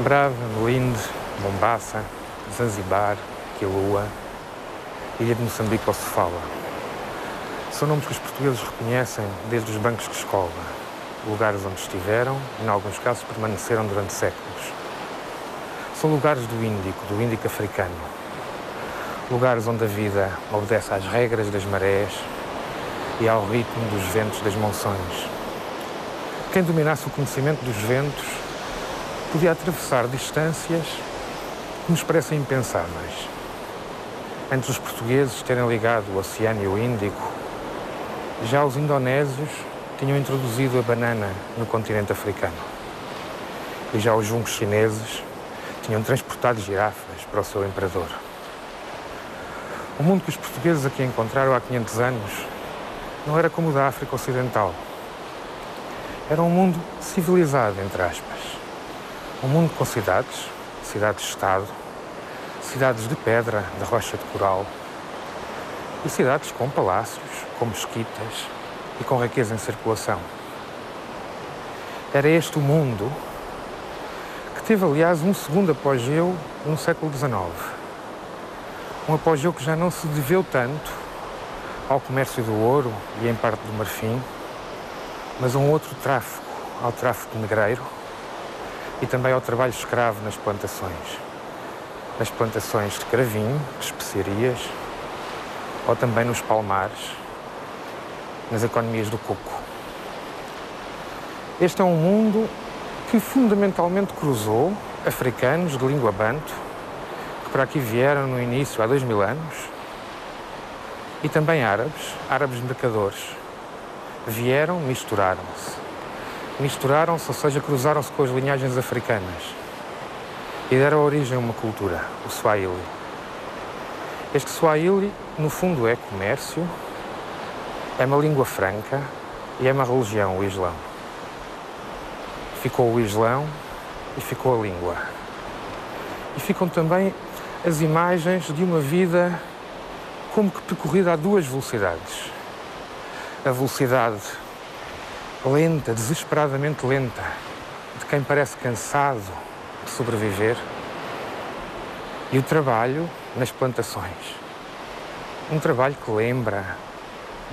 Brava, Melinde, Mombasa, Zanzibar, Quilua, Ilha de Moçambique ou Sofala. São nomes que os portugueses reconhecem desde os bancos de escola, lugares onde estiveram e, em alguns casos, permaneceram durante séculos. São lugares do Índico africano. Lugares onde a vida obedece às regras das marés e ao ritmo dos ventos das monções. Quem dominasse o conhecimento dos ventos podia atravessar distâncias que nos parecem impensáveis. Antes dos portugueses terem ligado o Oceano e o Índico, já os indonésios tinham introduzido a banana no continente africano. E já os juncos chineses tinham transportado girafas para o seu imperador. O mundo que os portugueses aqui encontraram há 500 anos não era como o da África Ocidental. Era um mundo civilizado, entre aspas. Um mundo com cidades, cidades-estado, cidades de pedra, de rocha de coral, e cidades com palácios, com mesquitas e com riqueza em circulação. Era este o mundo que teve, aliás, um segundo apogeu no século XIX. Um apogeu que já não se deveu tanto ao comércio do ouro e, em parte, do marfim, mas a um outro tráfico, ao tráfico negreiro e também ao trabalho escravo nas plantações de cravim, de especiarias, ou também nos palmares, nas economias do coco. Este é um mundo que fundamentalmente cruzou africanos de língua banto, que para aqui vieram no início há 2000 anos, e também árabes mercadores. Vieram, misturaram-se, ou seja, cruzaram-se com as linhagens africanas e deram origem a uma cultura, o Swahili. Este Swahili, no fundo, é comércio, é uma língua franca e é uma religião, o Islão. Ficou o Islão e ficou a língua. E ficam também as imagens de uma vida como que percorrida a duas velocidades. A velocidade lenta, desesperadamente lenta, de quem parece cansado de sobreviver, e o trabalho nas plantações. Um trabalho que lembra,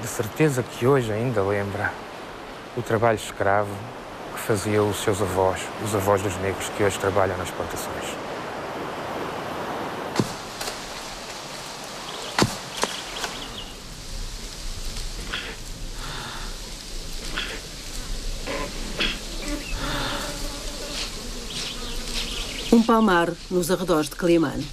de certeza que hoje ainda lembra, o trabalho escravo que faziam os seus avós, os avós dos negros que hoje trabalham nas plantações. Um palmar nos arredores de Quelimane.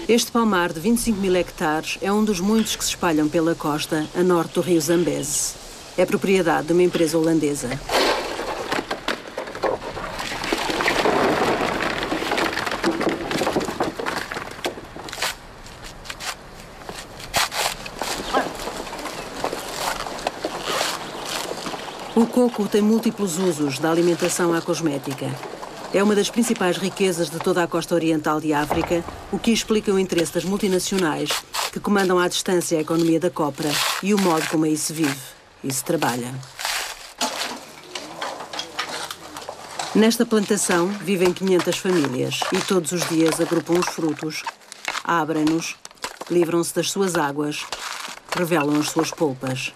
Este palmar de 25 mil hectares é um dos muitos que se espalham pela costa a norte do rio Zambeze. É propriedade de uma empresa holandesa. O coco tem múltiplos usos da alimentação à cosmética. É uma das principais riquezas de toda a costa oriental de África, o que explica o interesse das multinacionais que comandam à distância a economia da copra e o modo como aí se vive e se trabalha. Nesta plantação vivem 500 famílias e todos os dias agrupam os frutos, abrem-nos, livram-se das suas águas, revelam as suas polpas.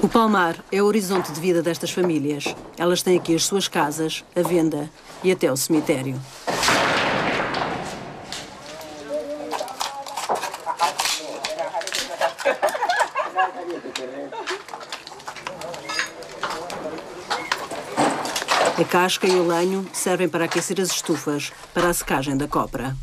O palmar é o horizonte de vida destas famílias. Elas têm aqui as suas casas, a venda e até o cemitério. A casca e o lenho servem para aquecer as estufas para a secagem da copra.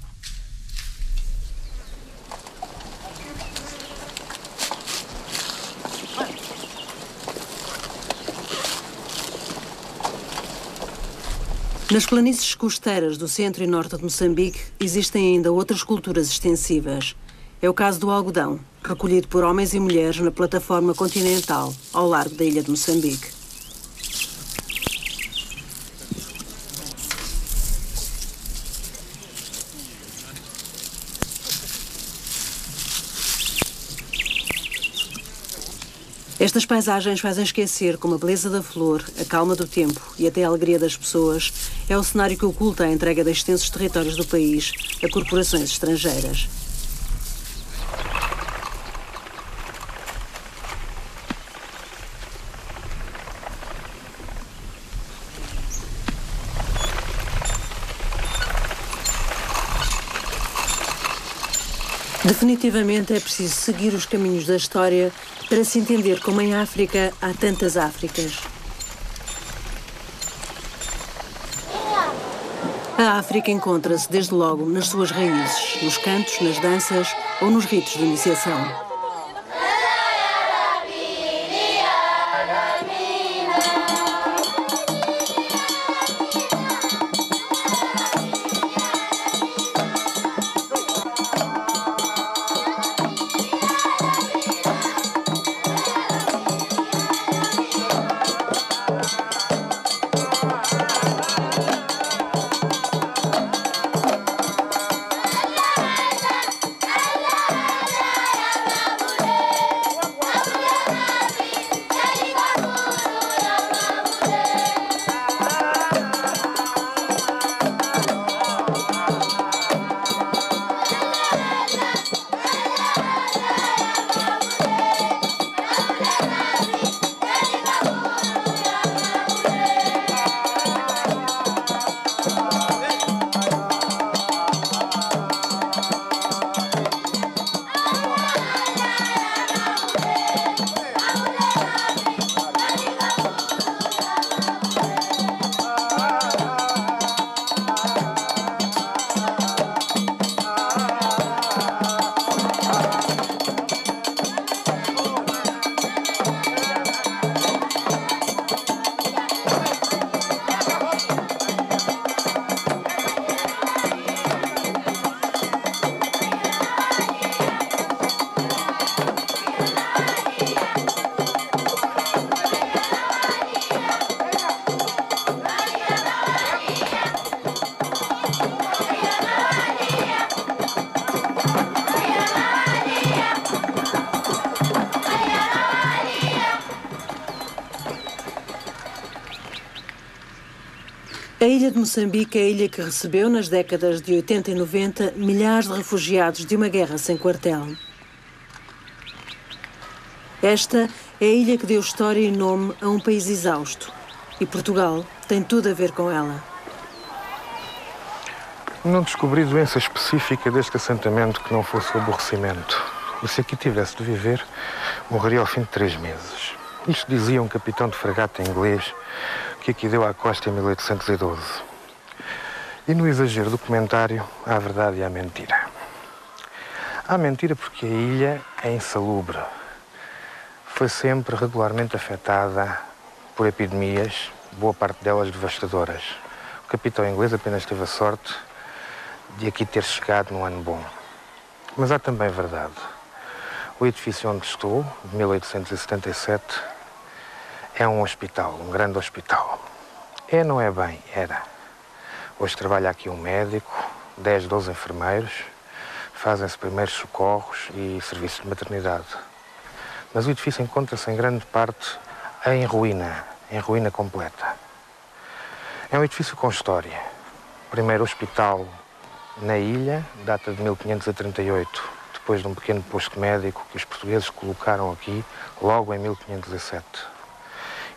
Nas planícies costeiras do centro e norte de Moçambique existem ainda outras culturas extensivas. É o caso do algodão, recolhido por homens e mulheres na plataforma continental, ao largo da ilha de Moçambique. Estas paisagens fazem esquecer como a beleza da flor, a calma do tempo e até a alegria das pessoas é o cenário que oculta a entrega de extensos territórios do país a corporações estrangeiras. Definitivamente é preciso seguir os caminhos da história para se entender como em África há tantas Áfricas. A África encontra-se desde logo nas suas raízes, nos cantos, nas danças ou nos ritos de iniciação. A ilha de Moçambique é a ilha que recebeu, nas décadas de 80 e 90, milhares de refugiados de uma guerra sem quartel. Esta é a ilha que deu história e nome a um país exausto. E Portugal tem tudo a ver com ela. Não descobri doença específica deste assentamento que não fosse o aborrecimento. E se aqui tivesse de viver, morreria ao fim de 3 meses. Isto dizia um capitão de fragata inglês que aqui deu à costa em 1812. E no exagero do comentário, há a verdade e há a mentira. Há a mentira porque a ilha é insalubre. Foi sempre regularmente afetada por epidemias, boa parte delas devastadoras. O capitão inglês apenas teve a sorte de aqui ter chegado num ano bom. Mas há também verdade. O edifício onde estou, de 1877, é um hospital, um grande hospital. É, não é bem, era. Hoje trabalha aqui um médico, 10, 12 enfermeiros, fazem-se primeiros socorros e serviços de maternidade. Mas o edifício encontra-se em grande parte em ruína completa. É um edifício com história. O primeiro hospital na ilha data de 1538, depois de um pequeno posto médico que os portugueses colocaram aqui logo em 1507.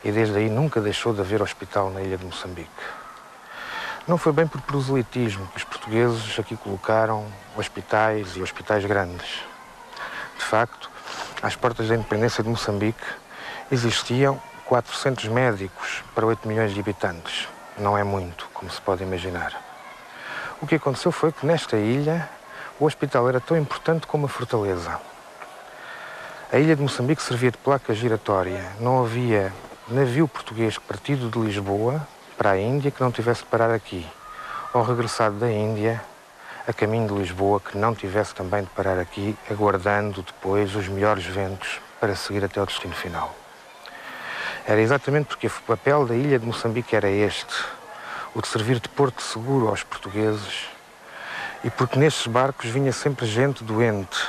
E desde aí nunca deixou de haver hospital na ilha de Moçambique. Não foi bem por proselitismo que os portugueses aqui colocaram hospitais e hospitais grandes. De facto, às portas da independência de Moçambique existiam 400 médicos para 8 milhões de habitantes. Não é muito, como se pode imaginar. O que aconteceu foi que nesta ilha o hospital era tão importante como a fortaleza. A ilha de Moçambique servia de placa giratória. Não havia navio português partido de Lisboa para a Índia que não tivesse de parar aqui, ou regressado da Índia a caminho de Lisboa que não tivesse também de parar aqui, aguardando depois os melhores ventos para seguir até ao destino final. Era exatamente porque o papel da ilha de Moçambique era este, o de servir de porto seguro aos portugueses, e porque nestes barcos vinha sempre gente doente,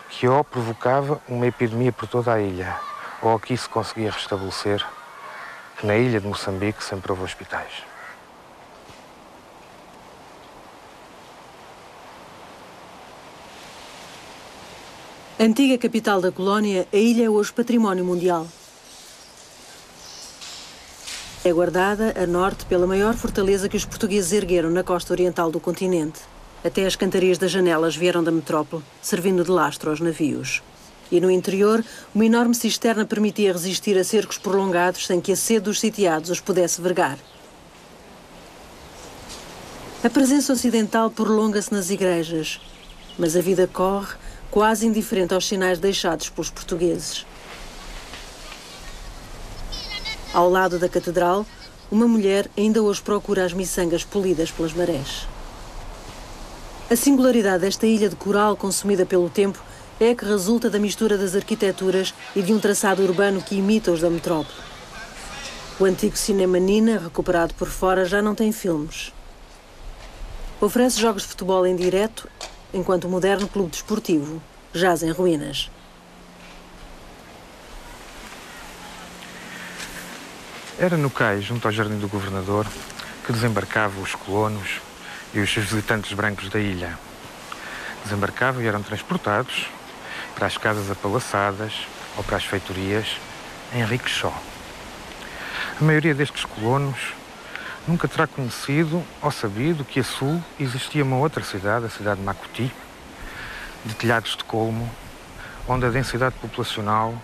que ou provocava uma epidemia por toda a ilha, ou aqui se conseguia restabelecer que na ilha de Moçambique sempre houve hospitais. Antiga capital da colónia, a ilha é hoje património mundial. É guardada a norte pela maior fortaleza que os portugueses ergueram na costa oriental do continente. Até as cantarias das janelas vieram da metrópole, servindo de lastro aos navios. E no interior, uma enorme cisterna permitia resistir a cercos prolongados sem que a sede dos sitiados os pudesse vergar. A presença ocidental prolonga-se nas igrejas, mas a vida corre quase indiferente aos sinais deixados pelos portugueses. Ao lado da catedral, uma mulher ainda hoje procura as miçangas polidas pelas marés. A singularidade desta ilha de coral consumida pelo tempo é a que resulta da mistura das arquiteturas e de um traçado urbano que imita os da metrópole. O antigo cinema Nina, recuperado por fora, já não tem filmes. Oferece jogos de futebol em direto, enquanto o moderno clube desportivo jaz em ruínas. Era no cais, junto ao Jardim do Governador, que desembarcavam os colonos e os visitantes brancos da ilha. Desembarcavam e eram transportados para as casas apalaçadas ou para as feitorias em rickshaw. A maioria destes colonos nunca terá conhecido ou sabido que a sul existia uma outra cidade, a cidade de Makuti, de telhados de colmo, onde a densidade populacional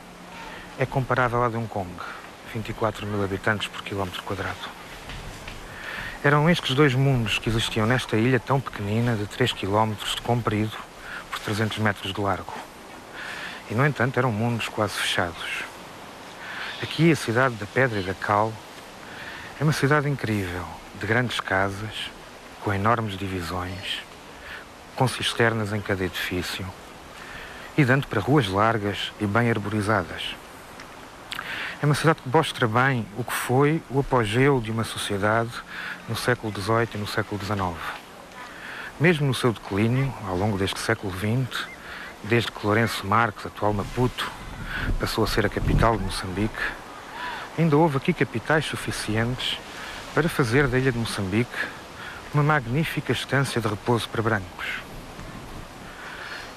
é comparável à de Hong Kong, 24 mil habitantes por quilómetro quadrado. Eram estes dois mundos que existiam nesta ilha tão pequenina, de 3 quilómetros de comprido por 300 metros de largo. E, no entanto, eram mundos quase fechados. Aqui, a cidade da Pedra e da Cal é uma cidade incrível, de grandes casas, com enormes divisões, com cisternas em cada edifício e dando para ruas largas e bem arborizadas. É uma cidade que mostra bem o que foi o apogeu de uma sociedade no século XVIII e no século XIX. Mesmo no seu declínio, ao longo deste século XX, desde que Lourenço Marques, atual Maputo, passou a ser a capital de Moçambique, ainda houve aqui capitais suficientes para fazer da ilha de Moçambique uma magnífica estância de repouso para brancos.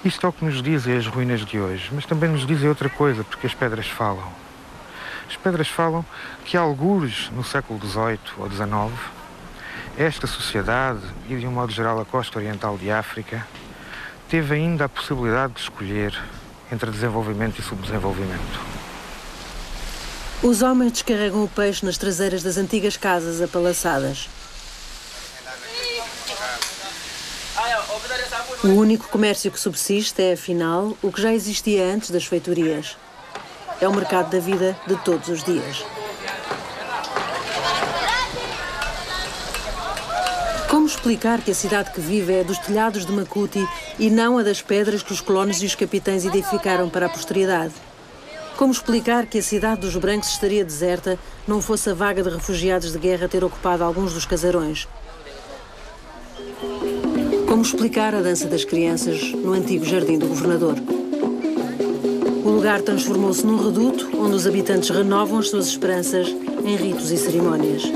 Isto é o que nos dizem as ruínas de hoje, mas também nos dizem outra coisa, porque as pedras falam. As pedras falam que, algures no século XVIII ou XIX, esta sociedade, e de um modo geral a costa oriental de África, teve ainda a possibilidade de escolher entre desenvolvimento e subdesenvolvimento. Os homens descarregam o peixe nas traseiras das antigas casas apalaçadas. O único comércio que subsiste é, afinal, o que já existia antes das feitorias. É o mercado da vida de todos os dias. Como explicar que a cidade que vive é dos telhados de Makuti e não a das pedras que os colonos e os capitães edificaram para a posteridade? Como explicar que a cidade dos brancos estaria deserta não fosse a vaga de refugiados de guerra ter ocupado alguns dos casarões? Como explicar a dança das crianças no antigo Jardim do Governador? O lugar transformou-se num reduto onde os habitantes renovam as suas esperanças em ritos e cerimónias.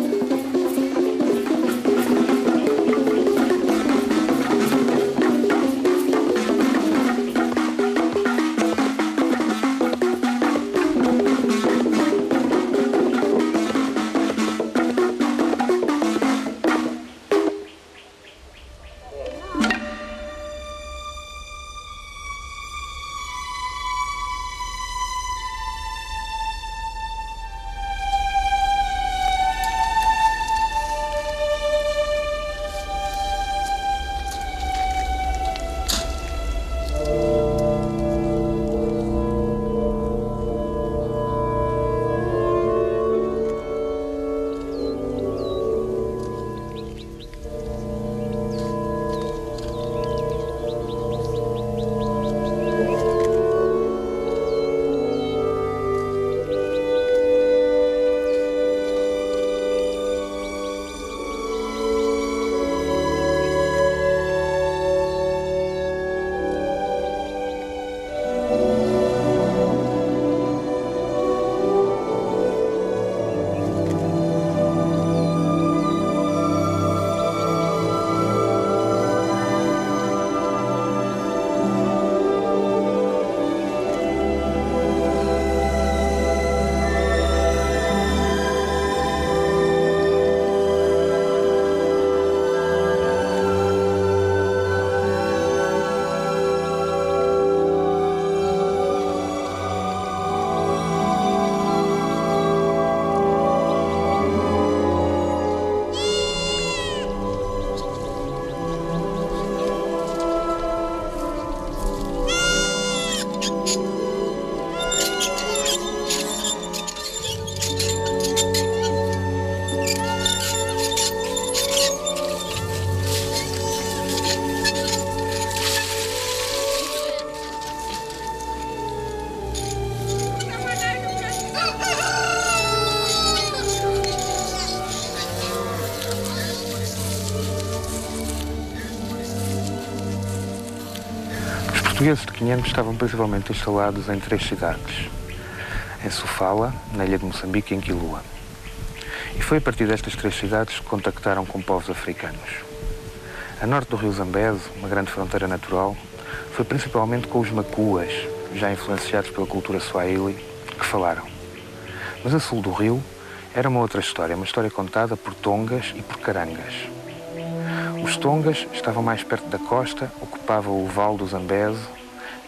portugueses de Quinhento estavam principalmente instalados em 3 cidades. Em Sofala, na ilha de Moçambique e em Quilua. E foi a partir destas 3 cidades que contactaram com povos africanos. A norte do rio Zambeze, uma grande fronteira natural, foi principalmente com os macuas, já influenciados pela cultura swahili, que falaram. Mas a sul do rio era uma outra história, uma história contada por tongas e por carangas. Os tongas estavam mais perto da costa, ocupavam o vale do Zambeze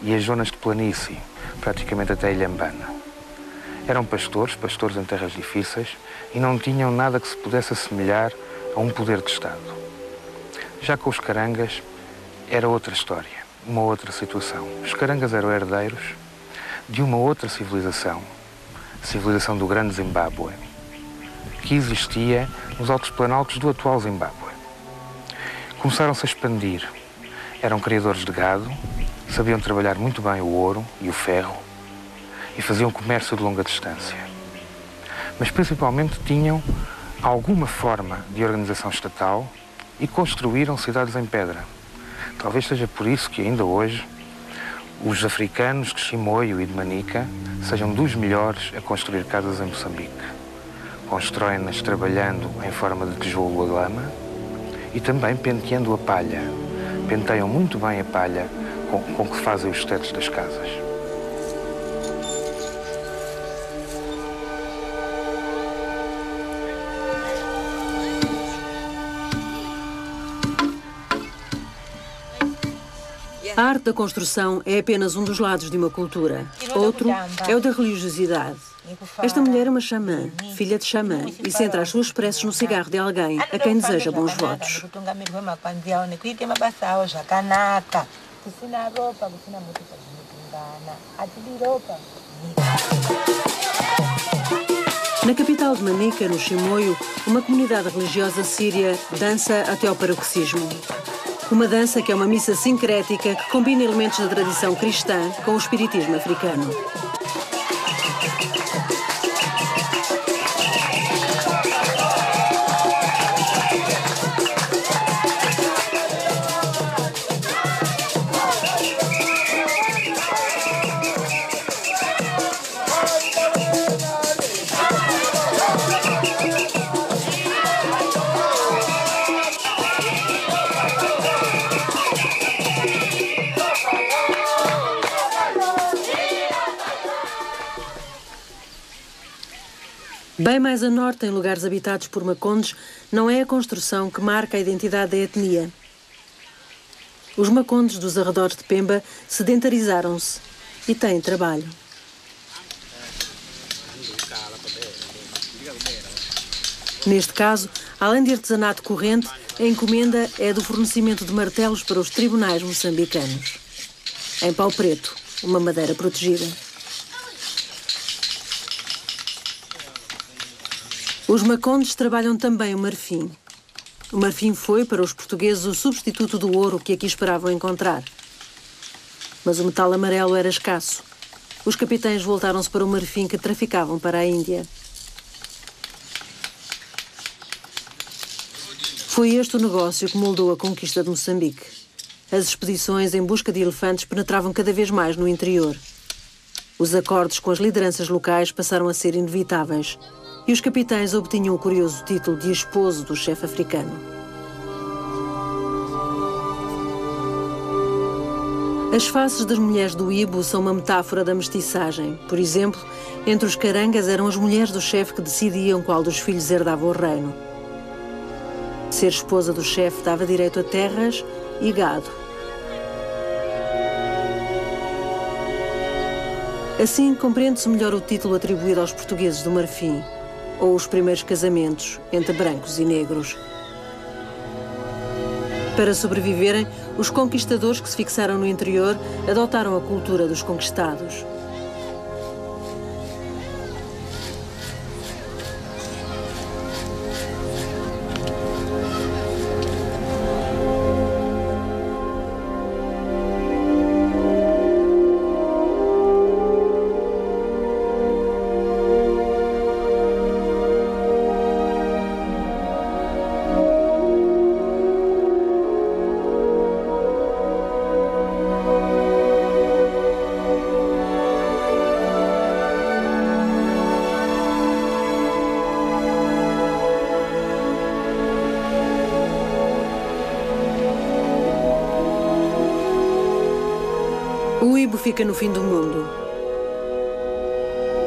e as zonas de planície, praticamente até Ilhambana. Eram pastores em terras difíceis, e não tinham nada que se pudesse assemelhar a um poder de Estado. Já com os carangas, era outra história, uma outra situação. Os carangas eram herdeiros de uma outra civilização, a civilização do Grande Zimbábue, que existia nos altos planaltos do atual Zimbábue. Começaram-se a expandir. Eram criadores de gado, sabiam trabalhar muito bem o ouro e o ferro e faziam comércio de longa distância. Mas principalmente tinham alguma forma de organização estatal e construíram cidades em pedra. Talvez seja por isso que ainda hoje os africanos de Chimoio e de Manica sejam dos melhores a construir casas em Moçambique. Constroem-nas trabalhando em forma de tijolo a lama e também penteando a palha. Penteiam muito bem a palha com que fazem os tetos das casas. A arte da construção é apenas um dos lados de uma cultura. Outro é o da religiosidade. Esta mulher é uma xamã, filha de xamã, e centra as suas preces no cigarro de alguém a quem deseja bons votos. Na capital de Manica, no Chimoio, uma comunidade religiosa síria dança até ao paroxismo. Uma dança que é uma missa sincrética que combina elementos da tradição cristã com o espiritismo africano. Bem mais a norte, em lugares habitados por macondes, não é a construção que marca a identidade da etnia. Os macondes dos arredores de Pemba sedentarizaram-se e têm trabalho. Neste caso, além de artesanato corrente, a encomenda é do fornecimento de martelos para os tribunais moçambicanos. Em pau preto, uma madeira protegida. Os macondes trabalham também o marfim. O marfim foi, para os portugueses, o substituto do ouro que aqui esperavam encontrar. Mas o metal amarelo era escasso. Os capitães voltaram-se para o marfim que traficavam para a Índia. Foi este o negócio que moldou a conquista de Moçambique. As expedições em busca de elefantes penetravam cada vez mais no interior. Os acordos com as lideranças locais passaram a ser inevitáveis. E os capitães obtinham o curioso título de esposo do chefe africano. As faces das mulheres do Ibo são uma metáfora da mestiçagem. Por exemplo, entre os carangas eram as mulheres do chefe que decidiam qual dos filhos herdava o reino. Ser esposa do chefe dava direito a terras e gado. Assim, compreende-se melhor o título atribuído aos portugueses do Marfim, ou os primeiros casamentos entre brancos e negros. Para sobreviverem, os conquistadores que se fixaram no interior adotaram a cultura dos conquistados. O Ibo fica no fim do mundo.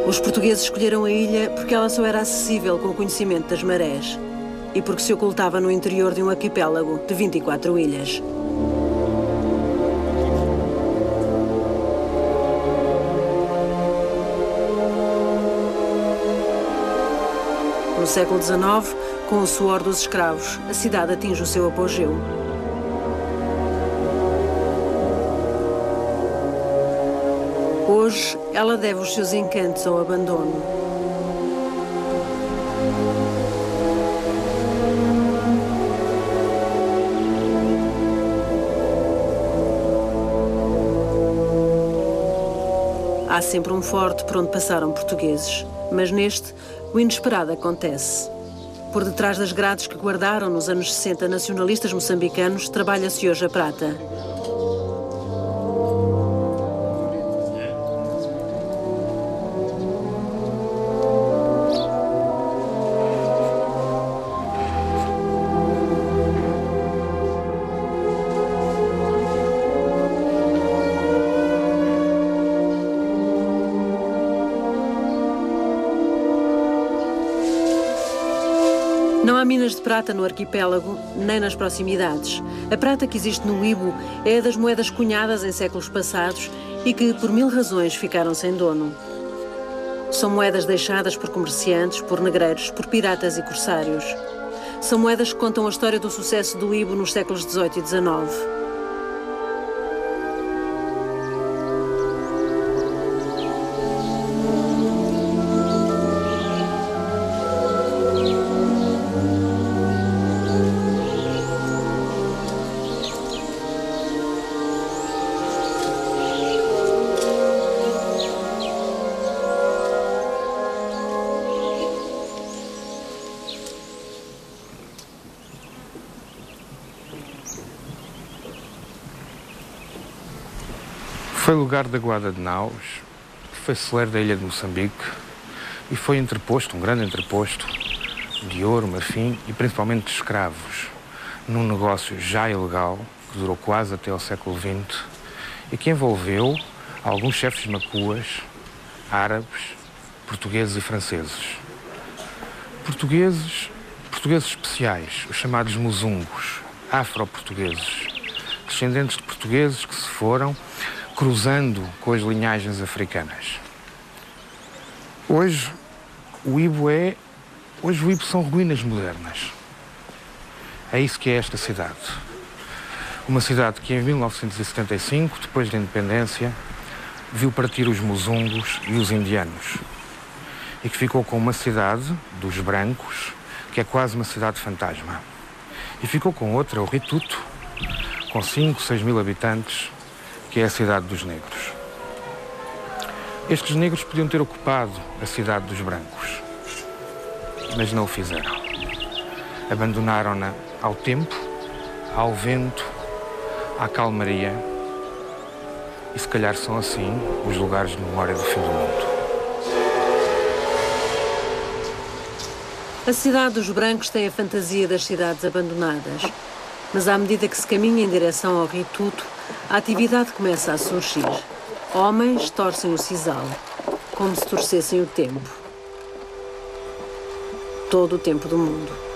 Os portugueses escolheram a ilha porque ela só era acessível com o conhecimento das marés e porque se ocultava no interior de um arquipélago de 24 ilhas. No século XIX, com o suor dos escravos, a cidade atinge o seu apogeu. Hoje, ela deve os seus encantos ao abandono. Há sempre um forte por onde passaram portugueses, mas neste, o inesperado acontece. Por detrás das grades que guardaram nos anos 60 nacionalistas moçambicanos, trabalha-se hoje a prata. Não há minas de prata no arquipélago, nem nas proximidades. A prata que existe no Ibo é a das moedas cunhadas em séculos passados e que, por 1000 razões, ficaram sem dono. São moedas deixadas por comerciantes, por negreiros, por piratas e corsários. São moedas que contam a história do sucesso do Ibo nos séculos XVIII e XIX. Foi lugar da Guarda de Naus, que foi celeiro da ilha de Moçambique, e foi entreposto, um grande entreposto, de ouro, marfim e principalmente de escravos, num negócio já ilegal, que durou quase até ao século XX, e que envolveu alguns chefes macuas, árabes, portugueses e franceses. Portugueses especiais, os chamados muzungos, afro-portugueses, descendentes de portugueses que se foram cruzando com as linhagens africanas. Hoje o Ibo são ruínas modernas. É isso que é esta cidade. Uma cidade que em 1975, depois da independência, viu partir os muzungos e os indianos. E que ficou com uma cidade dos brancos, que é quase uma cidade fantasma. E ficou com outra, o Rituto, com 5, 6 mil habitantes, que é a cidade dos negros. Estes negros podiam ter ocupado a cidade dos brancos, mas não o fizeram. Abandonaram-na ao tempo, ao vento, à calmaria, e se calhar são assim os lugares de memória do fim do mundo. A cidade dos brancos tem a fantasia das cidades abandonadas, mas à medida que se caminha em direção ao Rituto, a atividade começa a surgir. Homens torcem o sisal, como se torcessem o tempo. Todo o tempo do mundo.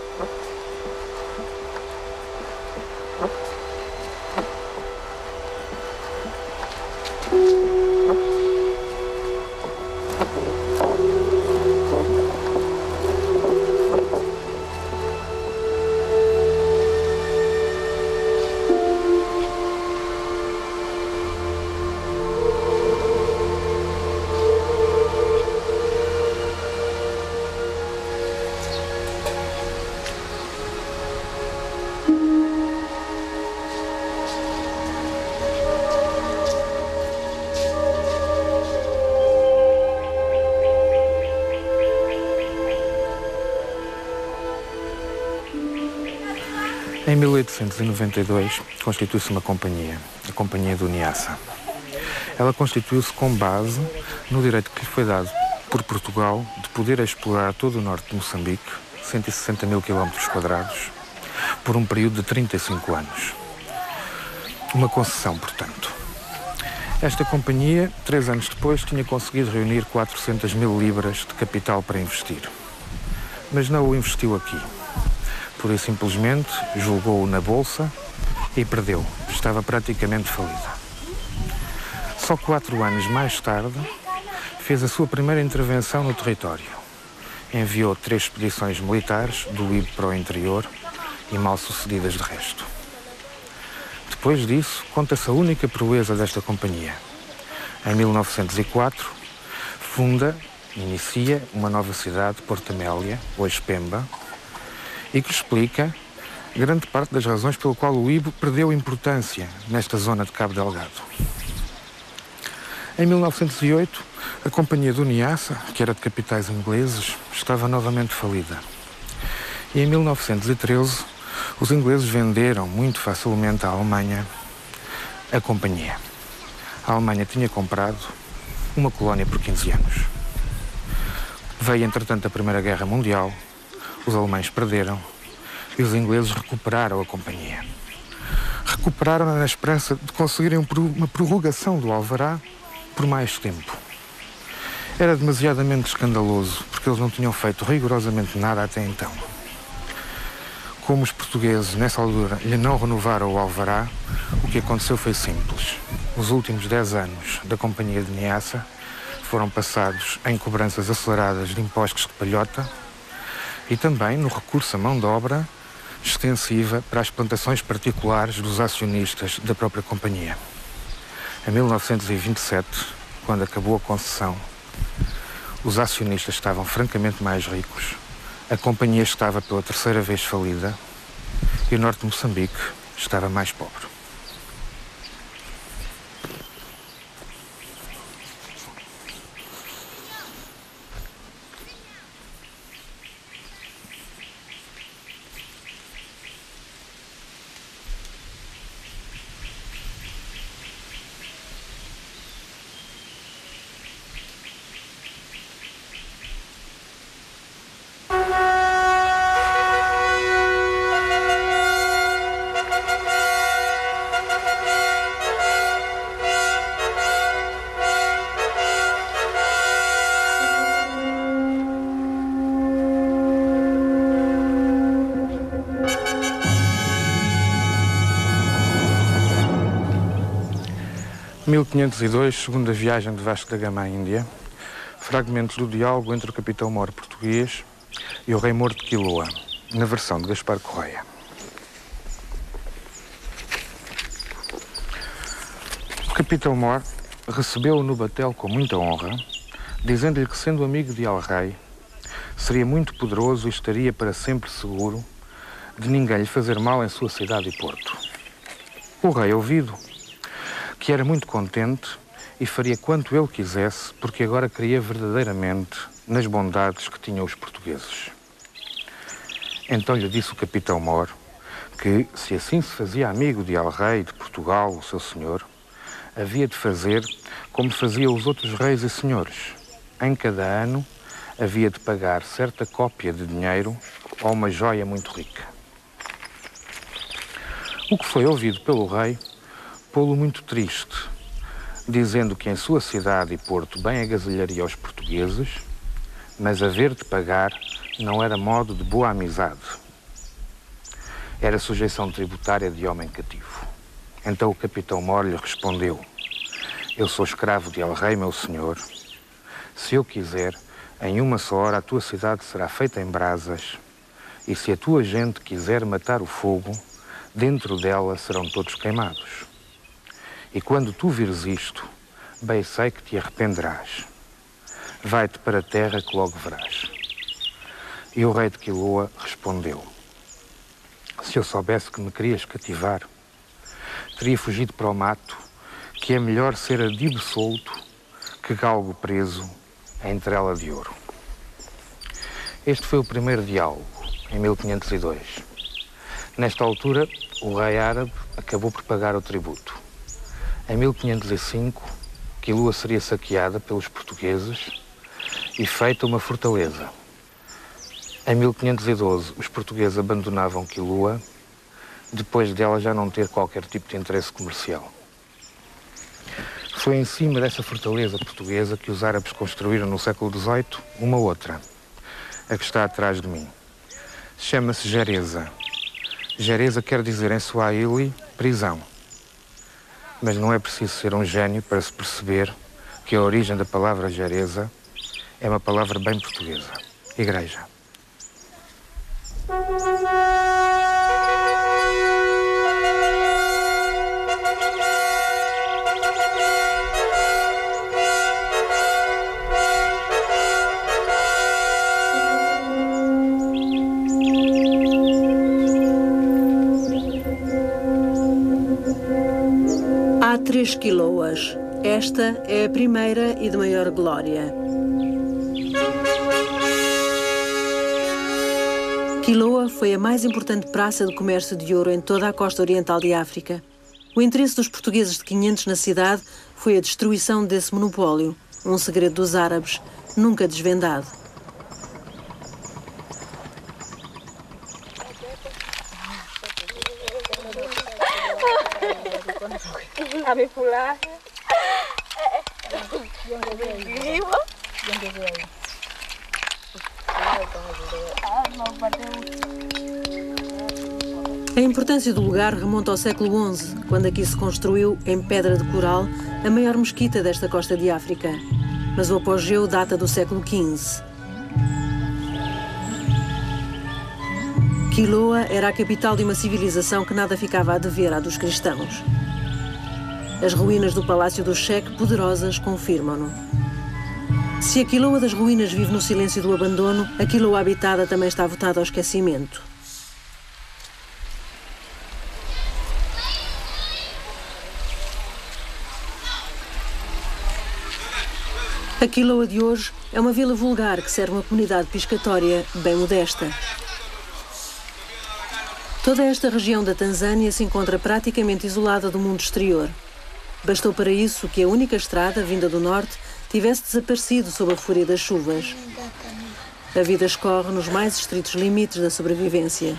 Em 1892 constitui-se uma companhia, a Companhia do Niassa. Ela constituiu-se com base no direito que lhe foi dado por Portugal de poder explorar todo o norte de Moçambique, 160 mil quilómetros quadrados, por um período de 35 anos. Uma concessão, portanto. Esta companhia, 3 anos depois, tinha conseguido reunir 400.000 libras de capital para investir. Mas não o investiu aqui. Pura e simplesmente julgou-o na bolsa e perdeu. Estava praticamente falida. Só 4 anos mais tarde, fez a sua primeira intervenção no território. Enviou 3 expedições militares do Ibe para o interior e mal sucedidas de resto. Depois disso, conta-se a única proeza desta companhia. Em 1904, inicia uma nova cidade, Porto Amélia, hoje Pemba, e que explica grande parte das razões pelo qual o Ibe perdeu importância nesta zona de Cabo Delgado. Em 1908, a companhia do Niassa, que era de capitais ingleses, estava novamente falida. E em 1913, os ingleses venderam muito facilmente à Alemanha a companhia. A Alemanha tinha comprado uma colónia por 15 anos. Veio, entretanto, a Primeira Guerra Mundial, os alemães perderam e os ingleses recuperaram a companhia. Recuperaram-na na esperança de conseguirem uma prorrogação do alvará por mais tempo. Era demasiadamente escandaloso, porque eles não tinham feito rigorosamente nada até então. Como os portugueses, nessa altura, lhe não renovaram o alvará, o que aconteceu foi simples. Os últimos 10 anos da Companhia de Niassa foram passados em cobranças aceleradas de impostos de palhota e também no recurso à mão de obra extensiva para as plantações particulares dos acionistas da própria companhia. Em 1927, quando acabou a concessão, os acionistas estavam francamente mais ricos, a companhia estava pela 3ª vez falida e o norte de Moçambique estava mais pobre. Em 1502, segunda viagem de Vasco da Gama à Índia, fragmentos do diálogo entre o capitão mor português e o rei mor de Quiloa, na versão de Gaspar Correia. O capitão mor recebeu-o no batel com muita honra, dizendo-lhe que, sendo amigo de El-Rei, seria muito poderoso e estaria para sempre seguro de ninguém lhe fazer mal em sua cidade e porto. O rei, ouvido, que era muito contente e faria quanto ele quisesse, porque agora cria verdadeiramente nas bondades que tinham os portugueses. Então lhe disse o capitão mor que, se assim se fazia amigo de El-Rei de Portugal, o seu senhor, havia de fazer como faziam os outros reis e senhores. Em cada ano havia de pagar certa cópia de dinheiro ou uma joia muito rica. O que foi ouvido pelo rei pô-lo muito triste, dizendo que em sua cidade e porto bem agasalharia aos portugueses, mas haver de pagar não era modo de boa amizade. Era sujeição tributária de homem cativo. Então o capitão mor lhe respondeu: eu sou escravo de El-Rei, meu senhor. Se eu quiser, em uma só hora a tua cidade será feita em brasas, e se a tua gente quiser matar o fogo, dentro dela serão todos queimados. E quando tu vires isto, bem sei que te arrependerás. Vai-te para a terra que logo verás. E o rei de Quiloa respondeu: se eu soubesse que me querias cativar, teria fugido para o mato, que é melhor ser adibo solto que galgo preso em trela de ouro. Este foi o primeiro diálogo, em 1502. Nesta altura, o rei árabe acabou por pagar o tributo. Em 1505, Quiloa seria saqueada pelos portugueses e feita uma fortaleza. Em 1512, os portugueses abandonavam Quiloa, depois dela já não ter qualquer tipo de interesse comercial. Foi em cima dessa fortaleza portuguesa que os árabes construíram no século XVIII uma outra, a que está atrás de mim. Chama-se Gereza. Gereza quer dizer em Swahili prisão. Mas não é preciso ser um gênio para se perceber que a origem da palavra Gereza é uma palavra bem portuguesa. Igreja. Há 3 quiloas. Esta é a primeira e de maior glória. Quiloa foi a mais importante praça de comércio de ouro em toda a costa oriental de África. O interesse dos portugueses de 500 na cidade foi a destruição desse monopólio, um segredo dos árabes, nunca desvendado. A importância do lugar remonta ao século XI, quando aqui se construiu, em pedra de coral, a maior mesquita desta costa de África. Mas o apogeu data do século XV. Quiloa era a capital de uma civilização que nada ficava a dever à dos cristãos. As ruínas do Palácio do Cheque, poderosas, confirmam-no. Se a Quiloa das ruínas vive no silêncio do abandono, a Quiloa habitada também está votada ao esquecimento. A Quiloa de hoje é uma vila vulgar que serve uma comunidade pescatória bem modesta. Toda esta região da Tanzânia se encontra praticamente isolada do mundo exterior. Bastou para isso que a única estrada, vinda do norte, tivesse desaparecido sob a fúria das chuvas. A vida escorre nos mais estritos limites da sobrevivência.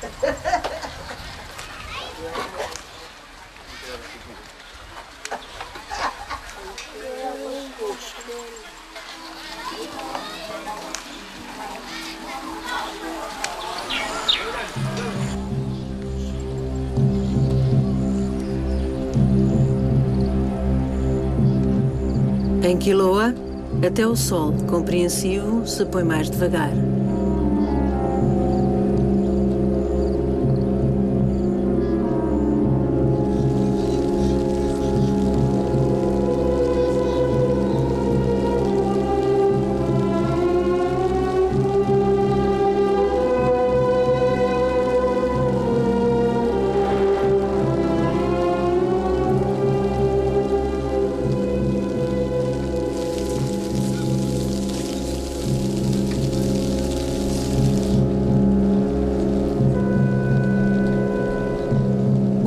Em Quiloa, até o sol, compreensivo, se põe mais devagar.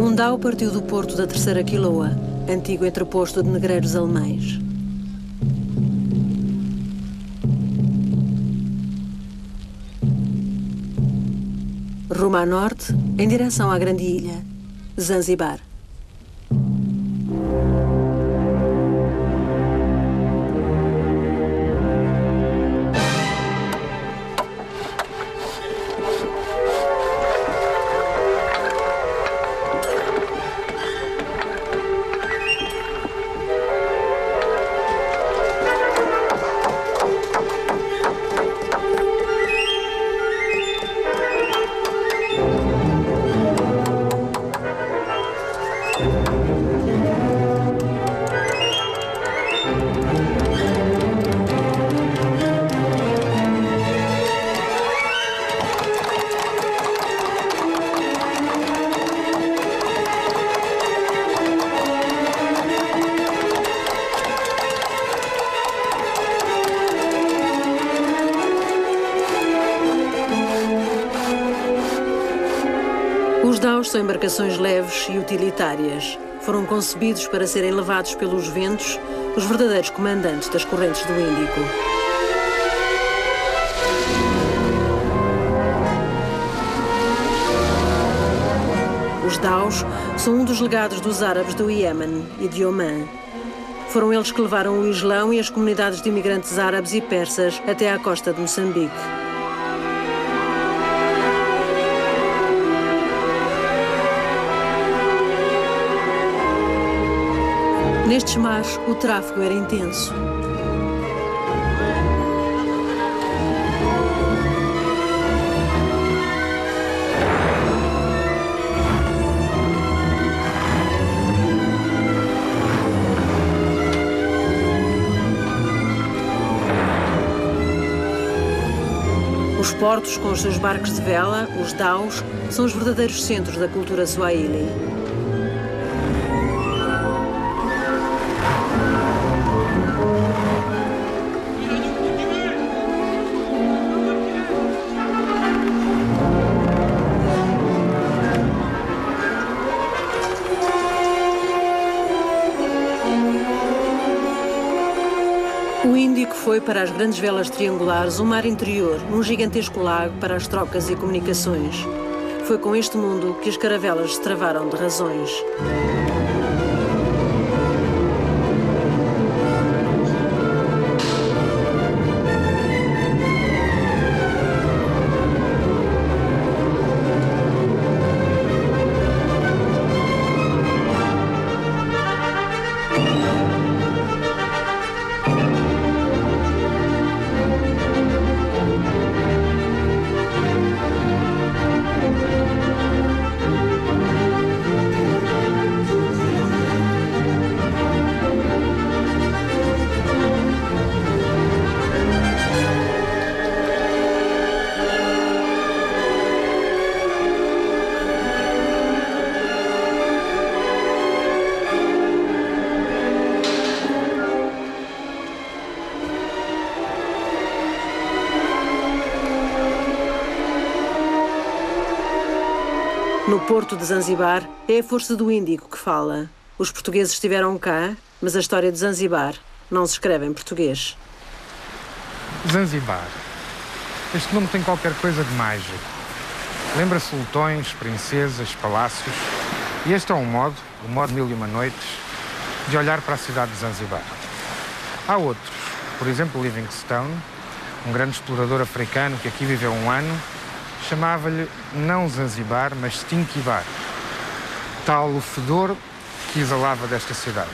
Um dau partiu do porto da terceira Quiloa, antigo entreposto de negreiros alemães. Rumo a norte, em direção à grande ilha, Zanzibar. Os daus são embarcações leves e utilitárias. Foram concebidos para serem levados pelos ventos, os verdadeiros comandantes das correntes do Índico. Os daus são um dos legados dos árabes do Iêmen e de Omã. Foram eles que levaram o Islão e as comunidades de imigrantes árabes e persas até à costa de Moçambique. Nestes mares, o tráfego era intenso. Os portos, com os seus barcos de vela, os daus, são os verdadeiros centros da cultura swahili. O Índico foi para as grandes velas triangulares um mar interior, um gigantesco lago para as trocas e comunicações. Foi com este mundo que as caravelas se travaram de razões. No porto de Zanzibar, é a força do Índico que fala. Os portugueses estiveram cá, mas a história de Zanzibar não se escreve em português. Zanzibar. Este nome tem qualquer coisa de mágico. Lembra sultões, princesas, palácios. E este é um modo, o modo Mil e Uma Noites, de olhar para a cidade de Zanzibar. Há outros, por exemplo, Livingstone, um grande explorador africano que aqui viveu um ano, chamava-lhe não Zanzibar, mas Stinkibar, tal o fedor que exalava desta cidade.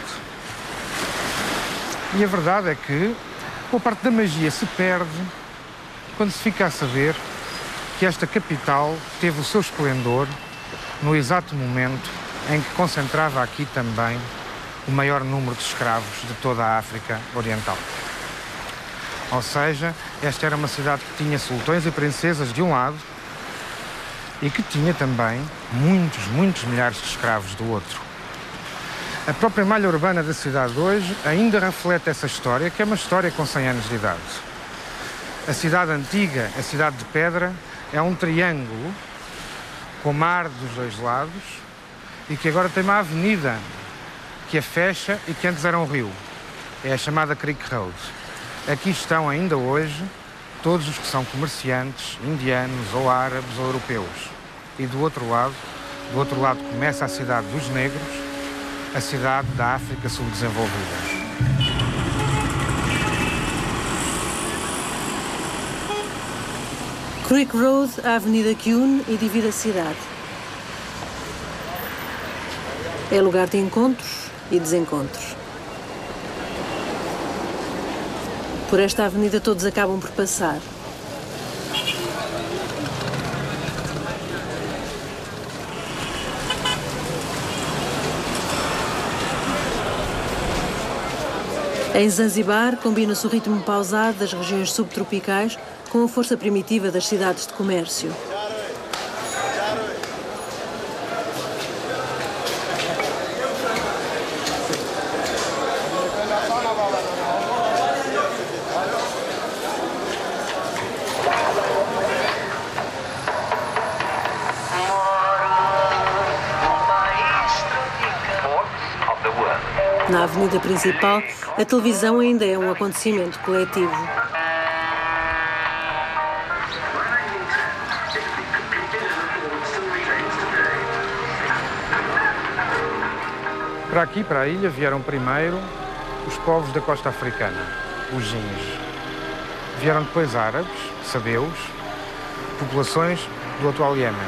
E a verdade é que boa parte da magia se perde quando se fica a saber que esta capital teve o seu esplendor no exato momento em que concentrava aqui também o maior número de escravos de toda a África Oriental. Ou seja, esta era uma cidade que tinha sultões e princesas de um lado e que tinha também muitos milhares de escravos do outro. A própria malha urbana da cidade hoje ainda reflete essa história, que é uma história com 100 anos de idade. A cidade antiga, a cidade de pedra, é um triângulo com mar dos dois lados e que agora tem uma avenida que a fecha e que antes era um rio. É a chamada Creek Road. Aqui estão ainda hoje todos os que são comerciantes indianos ou árabes ou europeus. E do outro lado começa a cidade dos negros, a cidade da África subdesenvolvida. Creek Road, a avenida que une e divide a cidade. É lugar de encontros e desencontros. Por esta avenida todos acabam por passar. Em Zanzibar, combina-se o ritmo pausado das regiões subtropicais com a força primitiva das cidades de comércio. Na avenida principal, a televisão ainda é um acontecimento coletivo. Para aqui, para a ilha, vieram primeiro os povos da costa africana, os jins. Vieram depois árabes, sabeus, populações do atual Iêmen.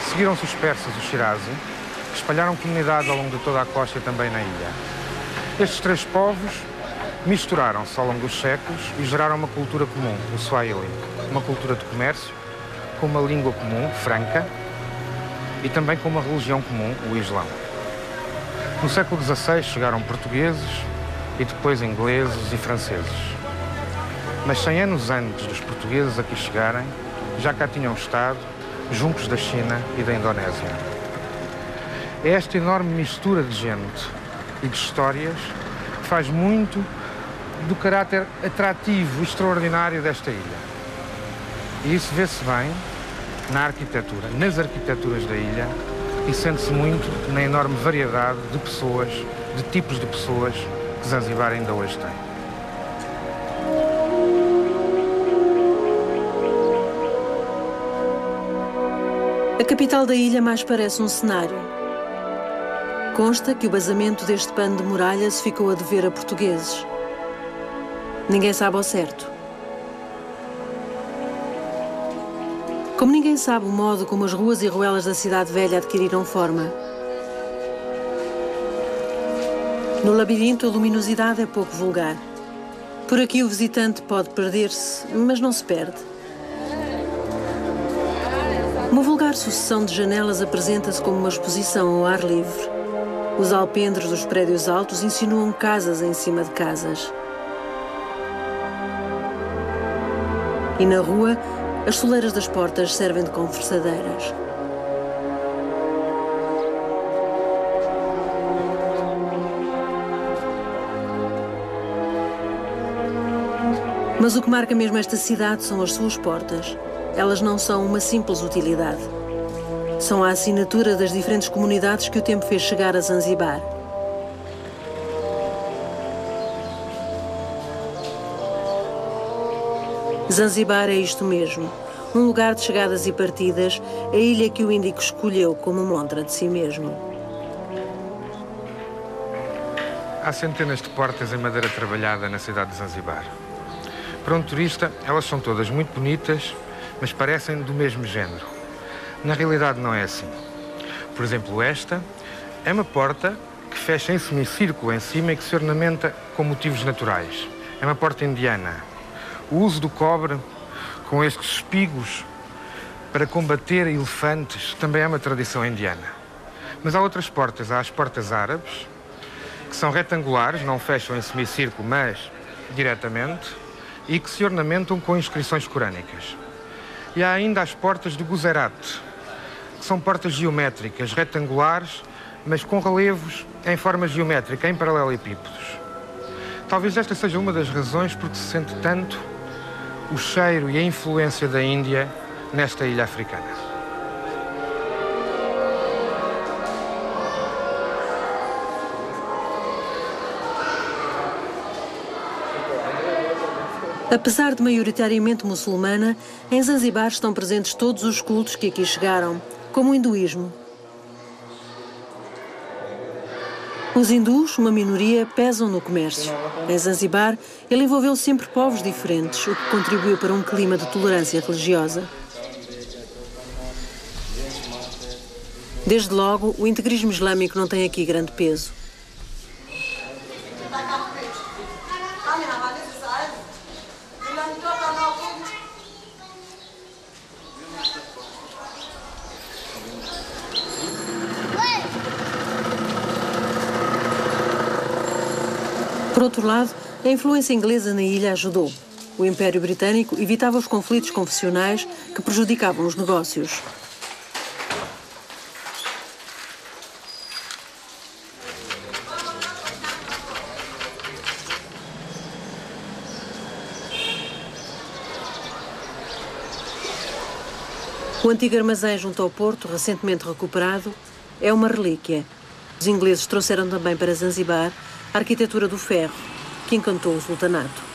Seguiram-se os persas, os Shirazi, que espalharam comunidades ao longo de toda a costa e também na ilha. Estes três povos misturaram-se ao longo dos séculos e geraram uma cultura comum, o Swahili, uma cultura de comércio, com uma língua comum, franca, e também com uma religião comum, o Islão. No século XVI chegaram portugueses e depois ingleses e franceses. Mas 100 anos antes dos portugueses aqui chegarem, já cá tinham estado juncos da China e da Indonésia. É esta enorme mistura de gente e de histórias que faz muito do caráter atrativo e extraordinário desta ilha. E isso vê-se bem na arquitetura, nas arquiteturas da ilha, e sente-se muito na enorme variedade de pessoas, de tipos de pessoas que Zanzibar ainda hoje tem. A capital da ilha mais parece um cenário. Consta que o basamento deste pano de muralha se ficou a dever a portugueses. Ninguém sabe ao certo. Como ninguém sabe o modo como as ruas e ruelas da cidade velha adquiriram forma. No labirinto, a luminosidade é pouco vulgar. Por aqui o visitante pode perder-se, mas não se perde. Uma vulgar sucessão de janelas apresenta-se como uma exposição ao ar livre. Os alpendres dos prédios altos insinuam casas em cima de casas. E na rua, as soleiras das portas servem de conversadeiras. Mas o que marca mesmo esta cidade são as suas portas. Elas não são uma simples utilidade. São a assinatura das diferentes comunidades que o tempo fez chegar a Zanzibar. Zanzibar é isto mesmo, um lugar de chegadas e partidas, a ilha que o Índico escolheu como montra de si mesmo. Há centenas de portas em madeira trabalhada na cidade de Zanzibar. Para um turista, elas são todas muito bonitas, mas parecem do mesmo género. Na realidade não é assim. Por exemplo, esta é uma porta que fecha em semicírculo em cima e que se ornamenta com motivos naturais. É uma porta indiana. O uso do cobre com estes espigos para combater elefantes também é uma tradição indiana. Mas há outras portas, há as portas árabes, que são retangulares, não fecham em semicírculo, mas diretamente, e que se ornamentam com inscrições corânicas. E há ainda as portas de Guzerat, que são portas geométricas, retangulares, mas com relevos em forma geométrica, em paralelepípedos. Talvez esta seja uma das razões por que se sente tanto o cheiro e a influência da Índia nesta ilha africana. Apesar de maioritariamente muçulmana, em Zanzibar estão presentes todos os cultos que aqui chegaram, como o hinduísmo. Os hindus, uma minoria, pesam no comércio. Em Zanzibar, ele envolveu sempre povos diferentes, o que contribuiu para um clima de tolerância religiosa. Desde logo, o integrismo islâmico não tem aqui grande peso. Por outro lado, a influência inglesa na ilha ajudou. O Império Britânico evitava os conflitos confessionais que prejudicavam os negócios. O antigo armazém junto ao porto, recentemente recuperado, é uma relíquia. Os ingleses trouxeram também para Zanzibar a arquitetura do ferro, que encantou o sultanato.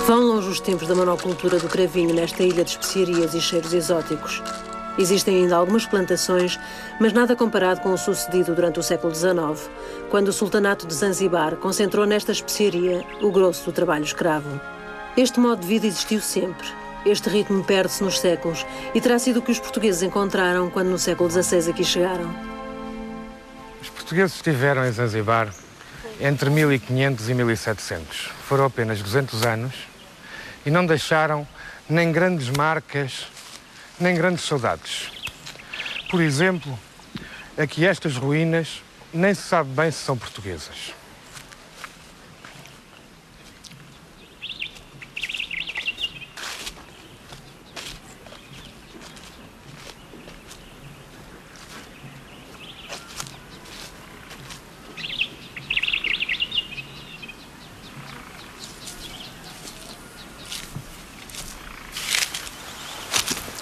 Vão longe os tempos da monocultura do cravinho nesta ilha de especiarias e cheiros exóticos. Existem ainda algumas plantações, mas nada comparado com o sucedido durante o século XIX, quando o sultanato de Zanzibar concentrou nesta especiaria o grosso do trabalho escravo. Este modo de vida existiu sempre. Este ritmo perde-se nos séculos e terá sido o que os portugueses encontraram quando no século XVI aqui chegaram. Os portugueses estiveram em Zanzibar entre 1500 e 1700. Foram apenas 200 anos e não deixaram nem grandes marcas, nem grandes saudades. Por exemplo, aqui estas ruínas nem se sabe bem se são portuguesas.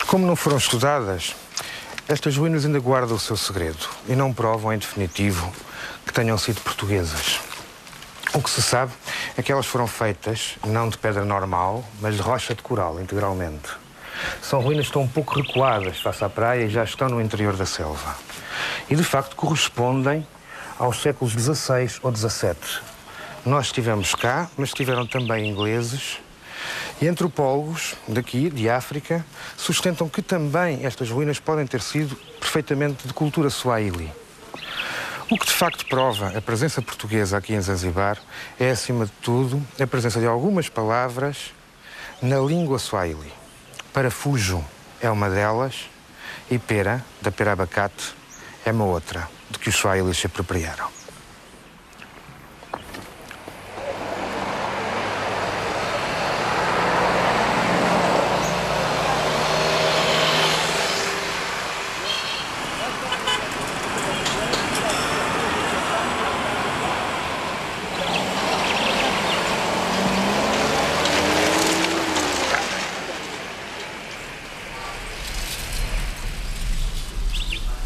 Como não foram estudadas, estas ruínas ainda guardam o seu segredo e não provam, em definitivo, que tenham sido portuguesas. O que se sabe é que elas foram feitas não de pedra normal, mas de rocha de coral, integralmente. São ruínas que estão um pouco recuadas face à praia e já estão no interior da selva. E, de facto, correspondem aos séculos XVI ou XVII. Nós estivemos cá, mas estiveram também ingleses. E antropólogos daqui, de África, sustentam que também estas ruínas podem ter sido perfeitamente de cultura swahili. O que de facto prova a presença portuguesa aqui em Zanzibar é, acima de tudo, a presença de algumas palavras na língua swahili. Parafujo é uma delas e pera, da pera abacate, é uma outra, de que os swahilis se apropriaram.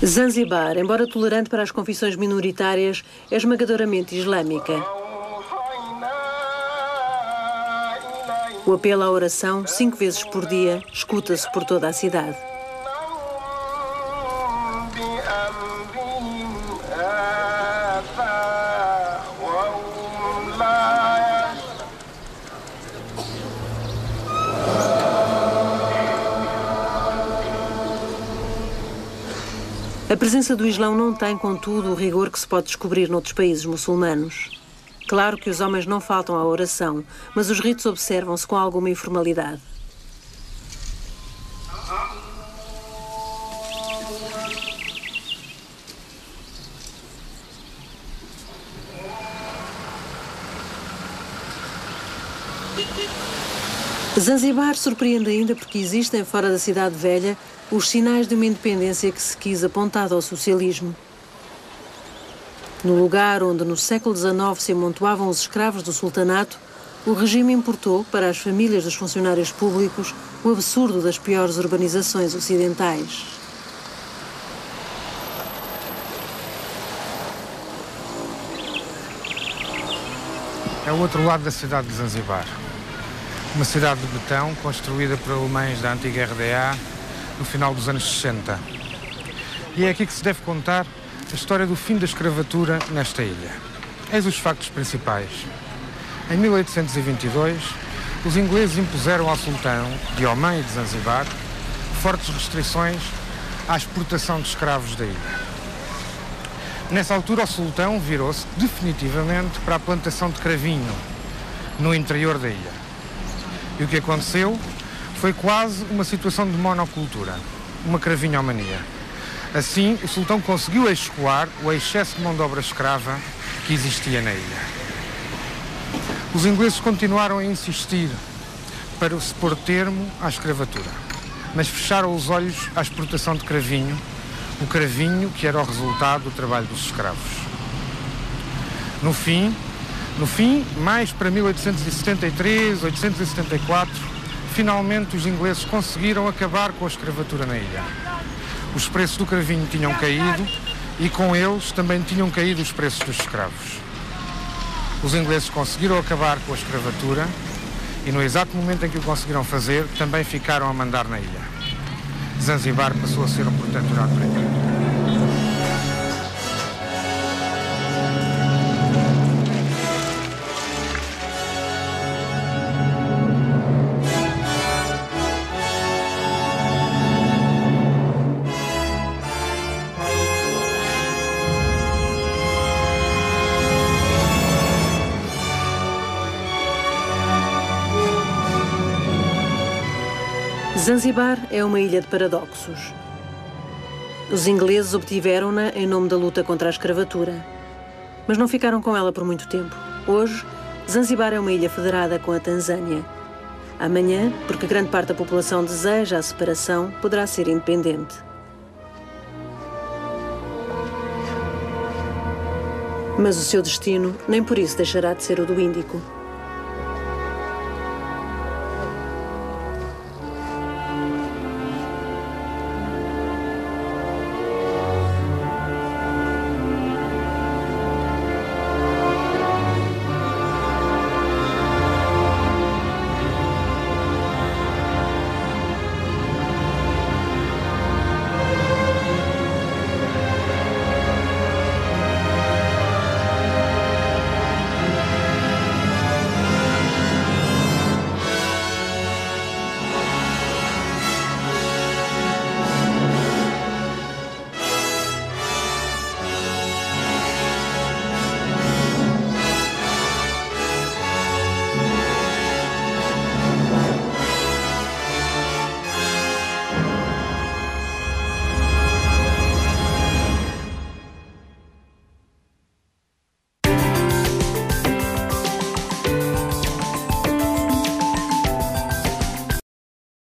Zanzibar, embora tolerante para as confissões minoritárias, é esmagadoramente islâmica. O apelo à oração, 5 vezes por dia, escuta-se por toda a cidade. A presença do Islão não tem, contudo, o rigor que se pode descobrir noutros países muçulmanos. Claro que os homens não faltam à oração, mas os ritos observam-se com alguma informalidade. Zanzibar surpreende ainda porque existem fora da cidade velha os sinais de uma independência que se quis apontada ao socialismo. No lugar onde no século XIX se amontoavam os escravos do sultanato, o regime importou para as famílias dos funcionários públicos o absurdo das piores urbanizações ocidentais. É o outro lado da cidade de Zanzibar. Uma cidade de betão construída por alemães da antiga RDA no final dos anos 60. E é aqui que se deve contar a história do fim da escravatura nesta ilha. Eis os factos principais. Em 1822, os ingleses impuseram ao sultão de Omã e de Zanzibar fortes restrições à exportação de escravos da ilha. Nessa altura, o sultão virou-se definitivamente para a plantação de cravinho no interior da ilha. E o que aconteceu foi quase uma situação de monocultura, uma cravinhomania. Assim, o sultão conseguiu escoar o excesso de mão de obra escrava que existia na ilha. Os ingleses continuaram a insistir para se pôr termo à escravatura, mas fecharam os olhos à exportação de cravinho, o cravinho que era o resultado do trabalho dos escravos. No fim, mais para 1873, 1874, finalmente os ingleses conseguiram acabar com a escravatura na ilha. Os preços do cravinho tinham caído e com eles também tinham caído os preços dos escravos. Os ingleses conseguiram acabar com a escravatura E no exato momento em que o conseguiram fazer, também ficaram a mandar na ilha. Zanzibar passou a ser um protetorado britânico. Zanzibar é uma ilha de paradoxos. Os ingleses obtiveram-na em nome da luta contra a escravatura, mas não ficaram com ela por muito tempo. Hoje, Zanzibar é uma ilha federada com a Tanzânia. Amanhã, porque grande parte da população deseja a separação, poderá ser independente. Mas o seu destino nem por isso deixará de ser o do Índico.